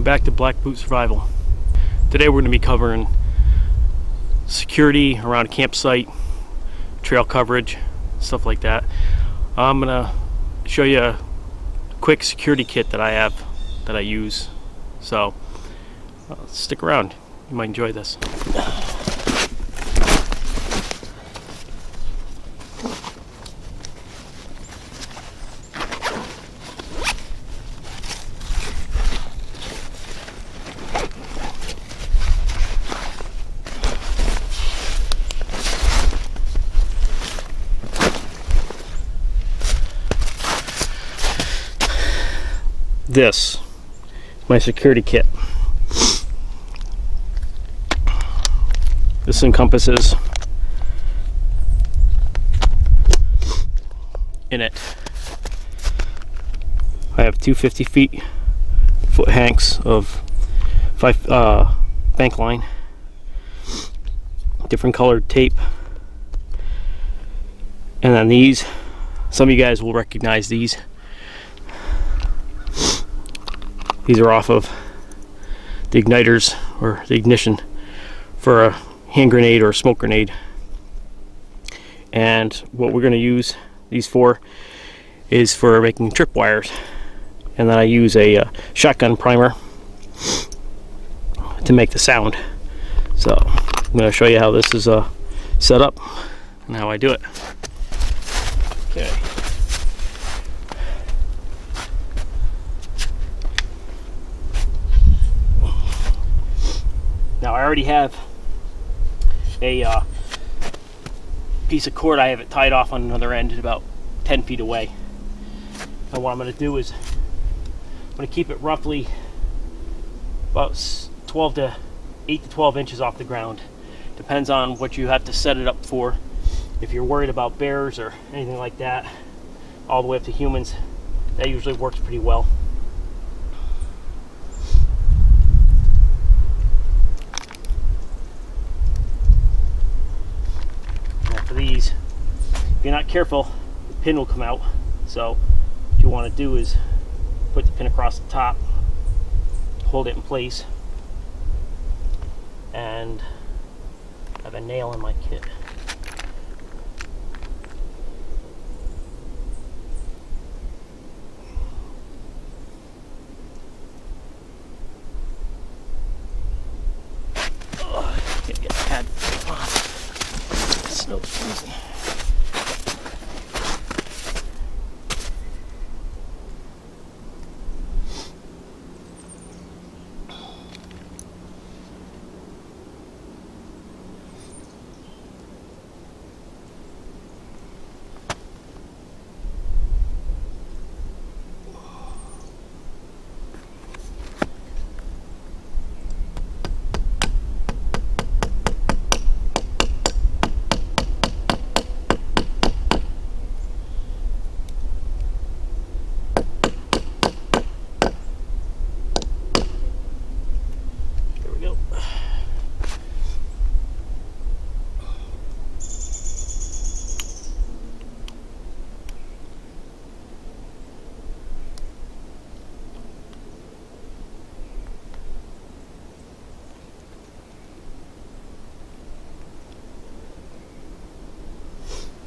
back to Black Boot Survival. Today we're going to be covering security around a campsite, trail coverage, stuff like that. I'm going to show you a quick security kit that I have that I use. So stick around, you might enjoy this. This, my security kit. This encompasses in it. I have 250 foot hanks of bank line, different colored tape, and then these. Some of you guys will recognize these. These are off of the igniters or the ignition for a hand grenade or a smoke grenade. And what we're going to use these for is for making tripwires. And then I use a shotgun primer to make the sound. So I'm going to show you how this is set up and how I do it. Okay. Now I already have a piece of cord. I have it tied off on another end at about 10 feet away. And what I'm going to do is I'm going to keep it roughly about 8 to 12 inches off the ground. Depends on what you have to set it up for. If you're worried about bears or anything like that, all the way up to humans, that usually works pretty well. For these, if you're not careful, the pin will come out. So what you want to do is put the pin across the top, hold it in place, and I have a nail in my kit. Can't get the pad off. Snow's freezing.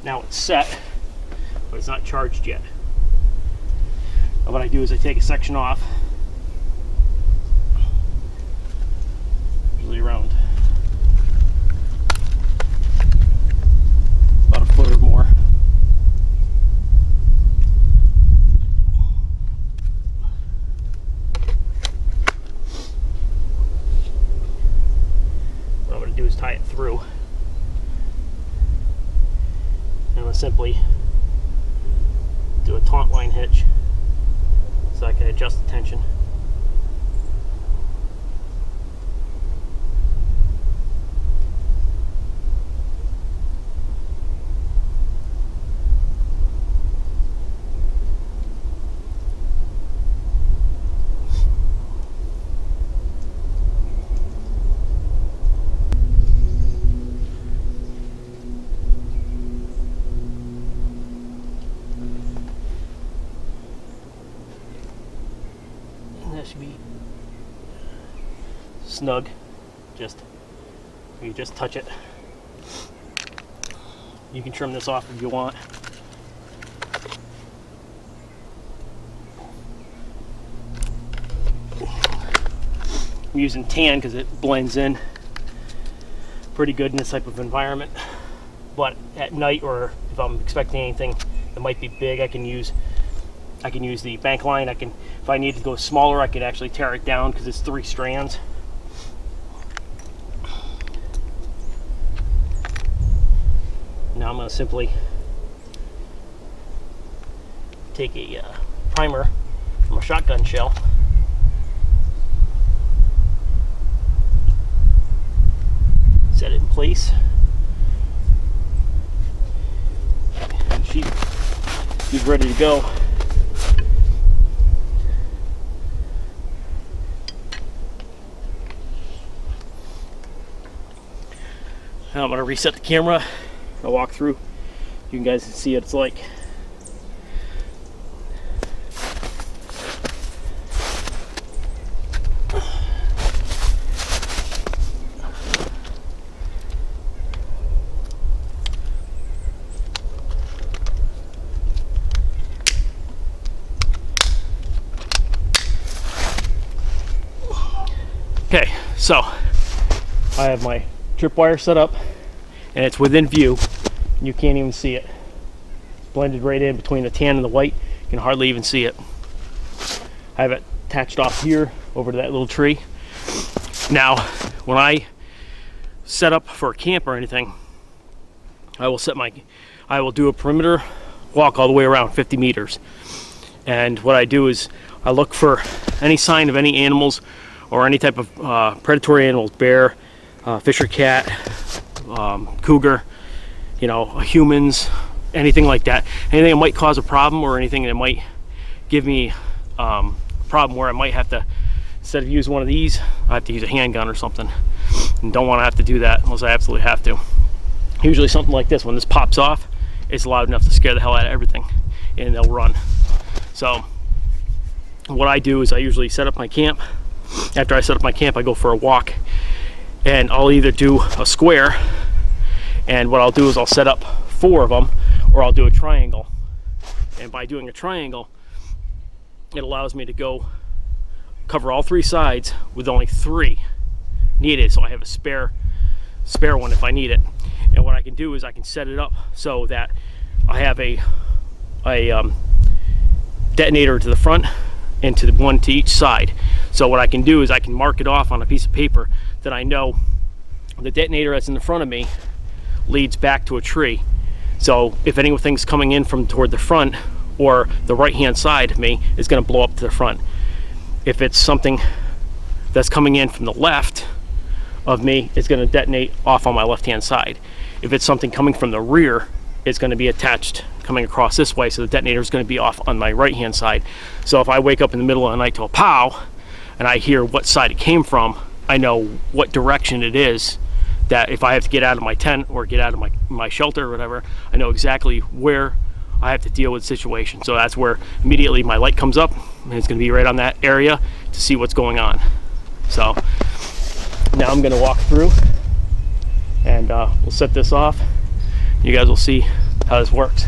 Now it's set, but it's not charged yet. And what I do is I take a section off, usually around about a foot or more. What I'm going to do is tie it through. And I'll simply do a taunt line hitch so I can adjust the tension. snug. You just touch it. You can trim this off if you want. I'm using tan because it blends in pretty good in this type of environment. But at night, or if I'm expecting anything that might be big, I can use the bank line. If I need to go smaller, I could actually tear it down because it's 3 strands. Now I'm going to simply take a primer from a shotgun shell, set it in place, and she's ready to go. Now I'm going to reset the camera. I'll walk through. You guys can see what it's like. Okay, so I have my tripwire set up, and it's within view. You can't even see it. It's blended right in between the tan and the white. You can hardly even see it. I have it attached off here over to that little tree. Now, when I set up for a camp or anything, I will do a perimeter walk all the way around 50 meters. And what I do is I look for any sign of any animals or any type of predatory animals, bear, fisher cat, cougar, you know, humans, anything like that. Anything that might cause a problem, or anything that might give me a problem where I might have to, instead of using one of these, I have to use a handgun or something. And don't want to have to do that unless I absolutely have to. Usually something like this, when this pops off, it's loud enough to scare the hell out of everything, and they'll run. So what I do is I usually set up my camp. After I set up my camp, I go for a walk, and I'll either do a square, and what I'll do is I'll set up 4 of them, or I'll do a triangle. And by doing a triangle, it allows me to go cover all 3 sides with only 3 needed, so I have a spare one if I need it. And what I can do is I can set it up so that I have a detonator to the front and to the one to each side. So what I can do is I can mark it off on a piece of paper that I know the detonator that's in the front of me leads back to a tree. So if anything's coming in from toward the front or the right hand side of me, it's going to blow up to the front. If it's something that's coming in from the left of me, it's going to detonate off on my left hand side. If it's something coming from the rear, it's going to be attached coming across this way, so the detonator is going to be off on my right hand side. So if I wake up in the middle of the night to a pow and I hear what side it came from, I know what direction it is, that if I have to get out of my tent or get out of my shelter or whatever, I know exactly where I have to deal with the situation. So that's where immediately my light comes up, and it's going to be right on that area to see what's going on. So now I'm going to walk through, and we'll set this off. You guys will see how this works.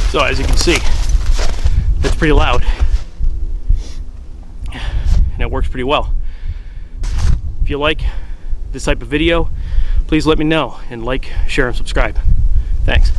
So as you can see, it's pretty loud, and it works pretty well. If you like this type of video, please let me know, and like, share, and subscribe. Thanks.